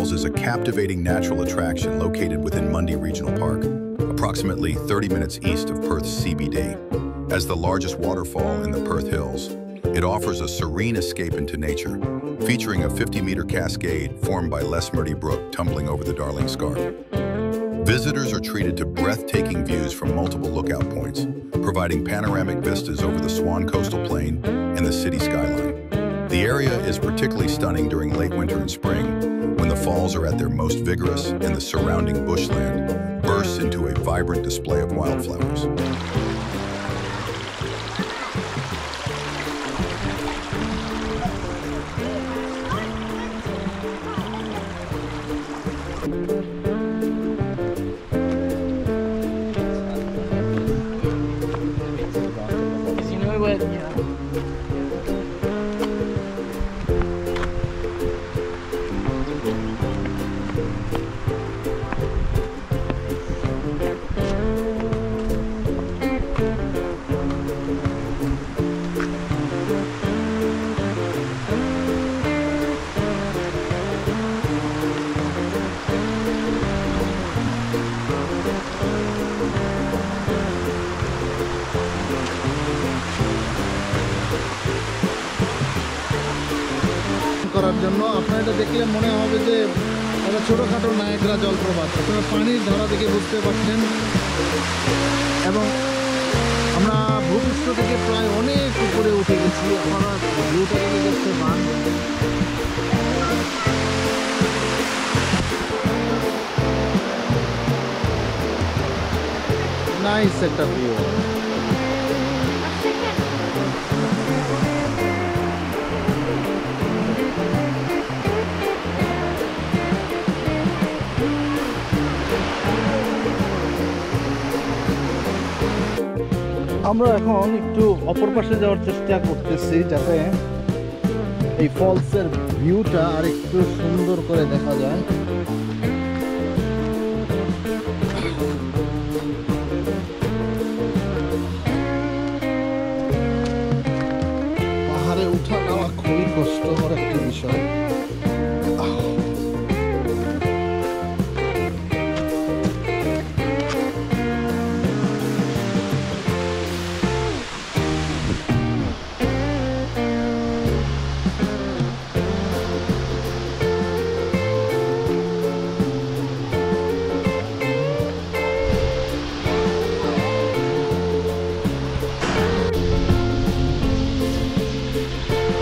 Falls is a captivating natural attraction located within Mundy Regional Park, approximately 30 minutes east of Perth's CBD. As the largest waterfall in the Perth Hills, it offers a serene escape into nature, featuring a 50-meter cascade formed by Lesmurdy Brook tumbling over the Darling Scarp. Visitors are treated to breathtaking views from multiple lookout points, providing panoramic vistas over the Swan Coastal Plain and the city skyline. The area is particularly stunning during late winter and spring, when the falls are at their most vigorous and the surrounding bushland bursts into a vibrant display of wildflowers. করার জন্য আপনারা এটা দেখলে মনে হবে যে এটা ছোটখাটো নায়াগ্রা জলপ্রপাত। আপনারা পানির ধারা দেখে বুঝতে পারছেন এবং আমরা ভূপৃষ্ঠ থেকে প্রায় অনেক উপরে উঠে গেছি। আপনারা ভিউটা দেখে দেখতে পান। নাইস একটা ভিউ। আমরা এখন একটু অপর পাশে যাওয়ার চেষ্টা করতেছি যাতে এই ফলসের ভিউটা আর একটু সুন্দর করে দেখা যায়। পাহাড়ে উঠা নামা খুবই কষ্টকর একটি বিষয়।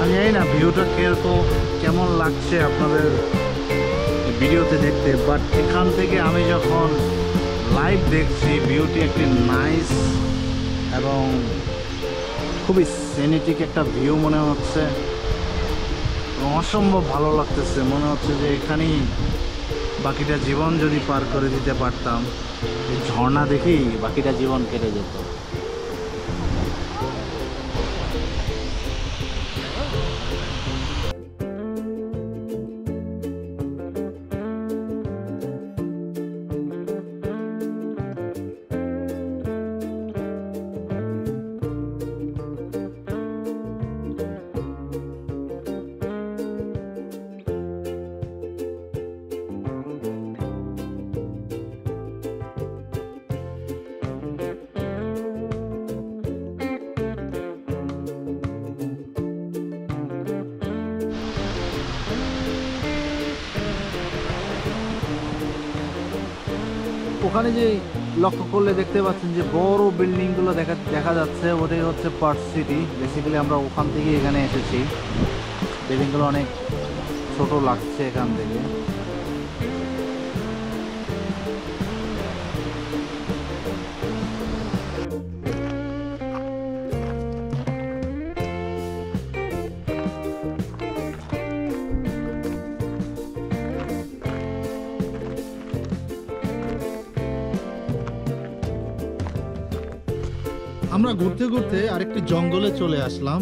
আমি জানি না ভিউটা কেমন লাগছে আপনাদের ভিডিওতে দেখতে, বাট এখান থেকে আমি যখন লাইভ দেখছি ভিউটি একটি নাইস এবং খুবই সিনেটিক একটা ভিউ মনে হচ্ছে, অসম্ভব ভালো লাগতেছে। মনে হচ্ছে যে এখানেই বাকিটা জীবন যদি পার করে দিতে পারতাম, এই ঝর্ণা দেখেই বাকিটা জীবন কেটে যেত। ওখানে যে লক্ষ্য করলে দেখতে পাচ্ছেন যে বড় বিল্ডিংগুলো দেখা যাচ্ছে, ওটাই হচ্ছে পার্থ সিটি। বেসিক্যালি আমরা ওখান থেকে এখানে এসেছি। বিল্ডিংগুলো অনেক ছোট লাগছে এখান থেকে। আমরা ঘুরতে ঘুরতে আরেকটি জঙ্গলে চলে আসলাম।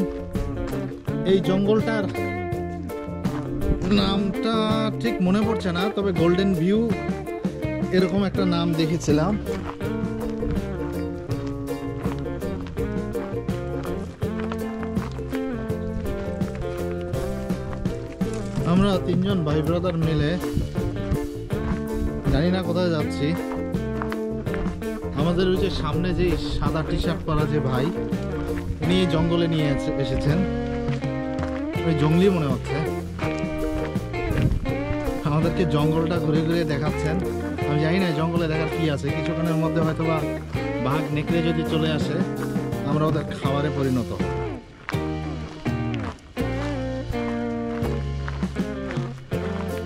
এই জঙ্গলটার নামটা ঠিক মনে পড়ছে না, তবে গোল্ডেন ভিউ এরকম একটা নাম দেখেছিলাম। আমরা তিনজন ভাই ব্রাদার মিলে জানি না কোথায় যাচ্ছি। আমাদের ওই যে সামনে যে সাদা টি শার্ট পরা যে ভাই, উনি জঙ্গলে নিয়ে এসেছেন। ওই জঙ্গলি মনে হচ্ছে, আমাদেরকে জঙ্গলটা ঘুরে ঘুরে দেখাচ্ছেন। আমি জানি না জঙ্গলে দেখার কি আছে, কিছুক্ষণের মধ্যে হয়তো বা বাঘ নেকড়ে যদি চলে আসে আমরা ওদের খাবারে পরিণত।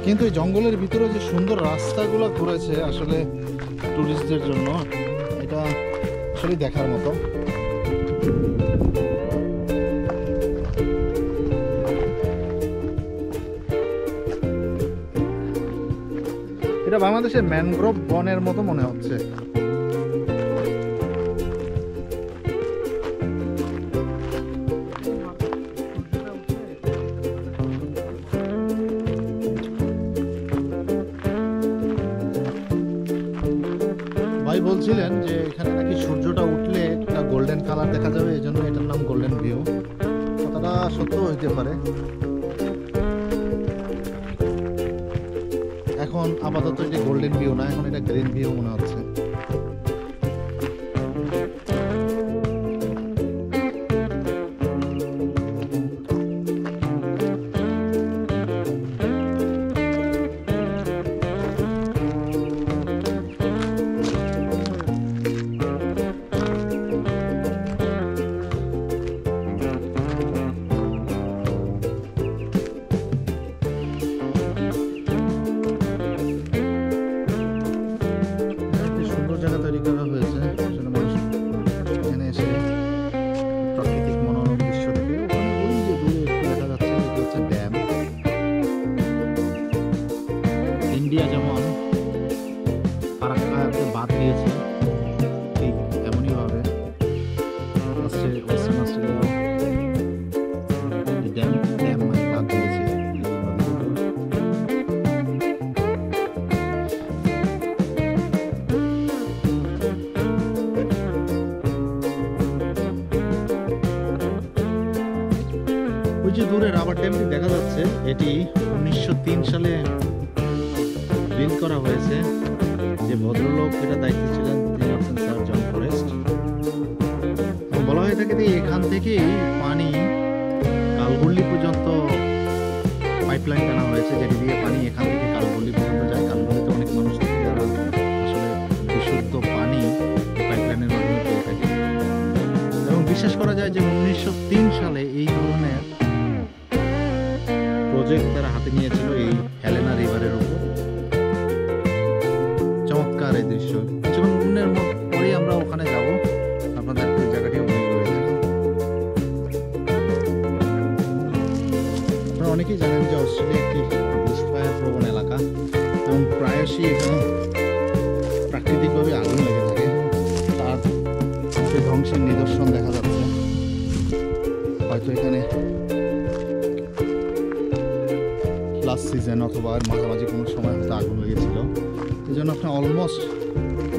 কিন্তু এই জঙ্গলের ভিতরে যে সুন্দর রাস্তাগুলো করেছে আসলে টুরিস্টদের জন্য, এটা আসলে দেখার মতো। এটা বাংলাদেশের ম্যানগ্রোভ বনের মতো মনে হচ্ছে। ভাই বলছিলেন যে এখানে নাকি সূর্যটা উঠলে একটা গোল্ডেন কালার দেখা যাবে, এই জন্য এটার নাম গোল্ডেন ভিউ। কথাটা সত্য হইতে পারে। এখন আপাতত এটি গোল্ডেন ভিউ না, এখন এটা গ্রিন ভিউ মনে হচ্ছে। ইন্ডিয়া যেমন ফারাক্কাকে বাদ দিয়েছে, ঠিক এমনইভাবে ওয়েস্টার্ন অস্ট্রেলিয়া ড্যাম বাদ দিয়েছে। ওই যে দূরে রাবার ড্যামটি দেখা যাচ্ছে, এটি 1903 সালে বিল্ড করা হয়েছে। যে ভদ্রলোক এটা দায়িত্বে ছিলেন তিনি হচ্ছেন স্যার জন ফরেস্ট। বলা হয়ে থাকে যে এখান থেকেই পানি কালগুল্লি পর্যন্ত পাইপলাইন টানা হয়েছে, যেটি দিয়ে পানি এখান থেকে কালগুল্লি পর্যন্ত যায়। কালগুল্লিতে অনেক মানুষ থাকে যারা আসলে বিশুদ্ধ পানি পাইপলাইনের মাধ্যমে পেয়ে থাকে। এবং বিশ্বাস করা যায় যে 1903 সালে এই ধরনের প্রজেক্ট তারা হাতে নিয়েছিল এই হেলেনা রিভারের উপর। চমৎকার এই দৃশ্য। কিছুক্ষণের পরেই আমরা ওখানে যাব, আপনাদের ওই জায়গাটি অনেক রয়েছে। আপনারা অনেকেই জানেন যে অস্ট্রেলিয়া একটি বুশফায়ার প্রবণ এলাকা এবং প্রায়শই এখানে প্রাকৃতিকভাবে আগুন লেগে থাকে। তার ধ্বংসের নিদর্শন দেখা যাচ্ছে। হয়তো এখানে লাস্ট সিজন অথবা মাঝামাঝি কোনো সময় হয়তো আগুন লেগেছিল। এই জন্য আপনি অলমোস্ট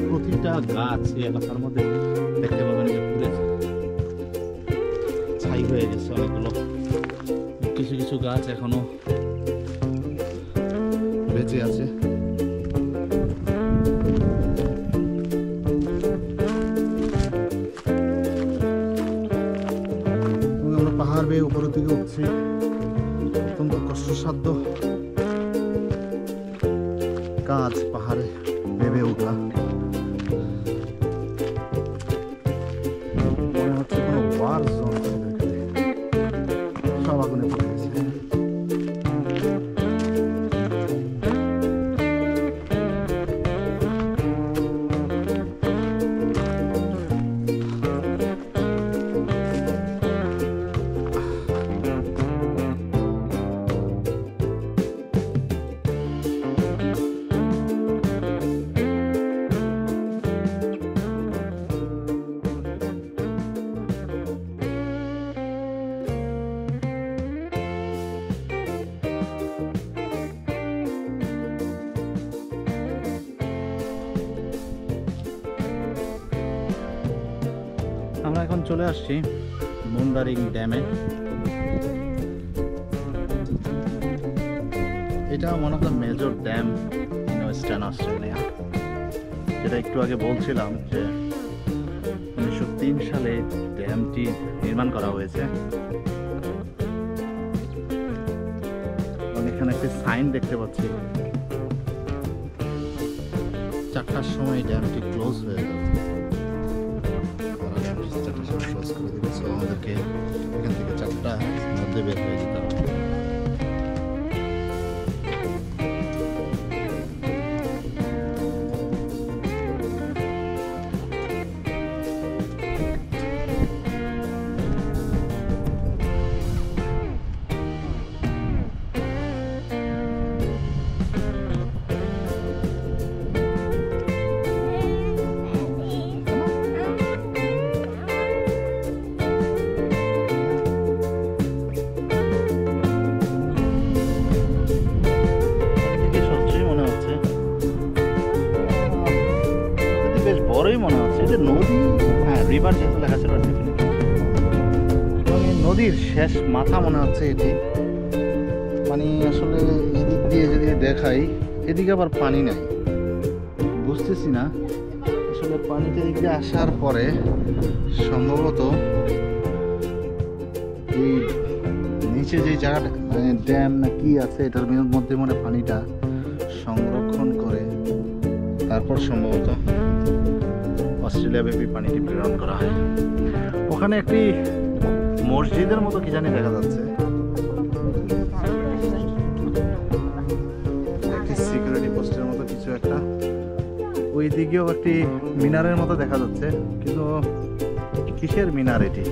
প্রতিটা গাছ এই এলাকার মধ্যে দেখতে পাবেন যে পুরো ছাই হয়ে গেছে। অনেকগুলো কিছু কিছু গাছ এখনো বেঁচে আছে। আমরা পাহাড় বেয়ে উপরের দিকে উঠছি, অত্যন্ত কষ্টসাধ্য কাজ পাহাড়ে বেবে ওঠা। মনে হচ্ছে কোনো ওয়ার জোন, সব আগুনে পড়ে গেছে। আমরা এখন চলে আসছি মুন্ডারিং ড্যামে। এটা one of the major dam in west western Australia, যেটা একটু আগে বলছিলাম যে 1903 সালে ড্যামটি নির্মাণ করা হয়েছে। এখানে একটি সাইন দেখতে পাচ্ছি, 4টার সময় ড্যামটি ক্লোজ হয়ে যাবে। ক্লোজ করে দিবে, সো আমাদেরকে এখান থেকে 4টার মধ্যে বের হয়ে যেতে হবে। বড়ই মনে হচ্ছে, এটা নদী, হ্যাঁ রিভার যেহেতু লেখা ছিল নদীর শেষ মাথা মনে হচ্ছে এটি। পানি আসলে এদিক দিয়ে যদি দেখাই, এদিকে আবার পানি নাই, বুঝতেছি না আসলে পানিতে এদিক দিয়ে আসার পরে সম্ভবত এই নিচে যে জায়গাটা ড্যাম না কি আছে এটার মধ্যে মনে পানিটা সংরক্ষণ করে তারপর সম্ভবত অস্ট্রেলিয়া ব্যাপী পানিটি প্রেরণ করা হয়। ওখানে একটি মসজিদের মতো কি জানি দেখা যাচ্ছে, একটি সিকিউরিটি পোস্টের মতো কিছু একটা। ওই দিকেও একটি মিনারের মতো দেখা যাচ্ছে, কিন্তু কিসের মিনার এটি?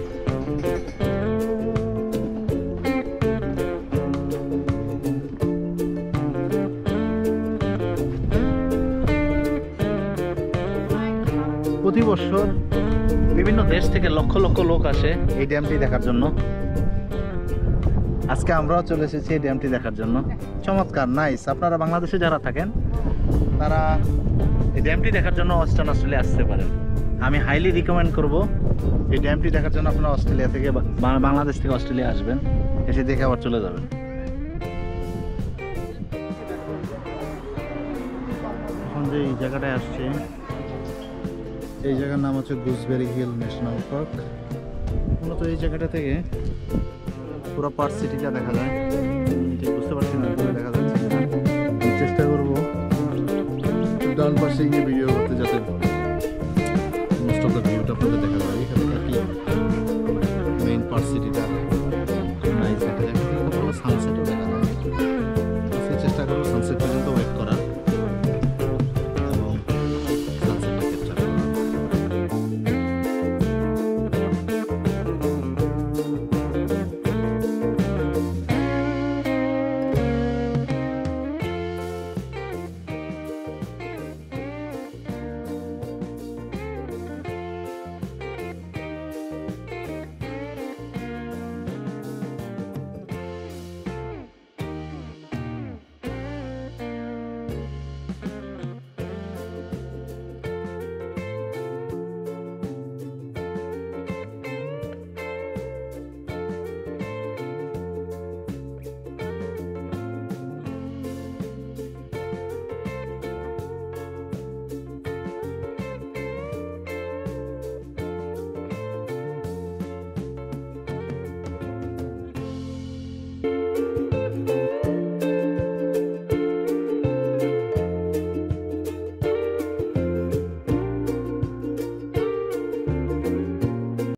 প্রতি বছর বিভিন্ন দেশ থেকে লক্ষ লক্ষ লোক আসে এই ড্যামটি দেখার জন্য। আজকে আমরাও চলে এসেছি এই ড্যামটি দেখার জন্য। চমৎকার, নাইস। আপনারা বাংলাদেশে যারা থাকেন তারা এই ড্যামটি দেখার জন্য ওয়েস্টার্ন অস্ট্রেলিয়া আসতে পারেন। আমি হাইলি রিকমেন্ড করব এই ড্যামটি দেখার জন্য। আপনারা অস্ট্রেলিয়া থেকে বাংলাদেশ থেকে অস্ট্রেলিয়া আসবেন, এসে দেখে আবার চলে যাবেন। এখন যে এই জায়গাটায় আসছে, এই জায়গার নাম হচ্ছে গুজবেরি হিল ন্যাশনাল পার্ক। মূলত এই জায়গাটা থেকে পুরো পার্ক সিটিটা দেখা যায়। ঠিক বুঝতে পারছি না দেখা যাচ্ছে, চেষ্টা করবো ডান পাশে গিয়ে ভিডিও করতে, যাতে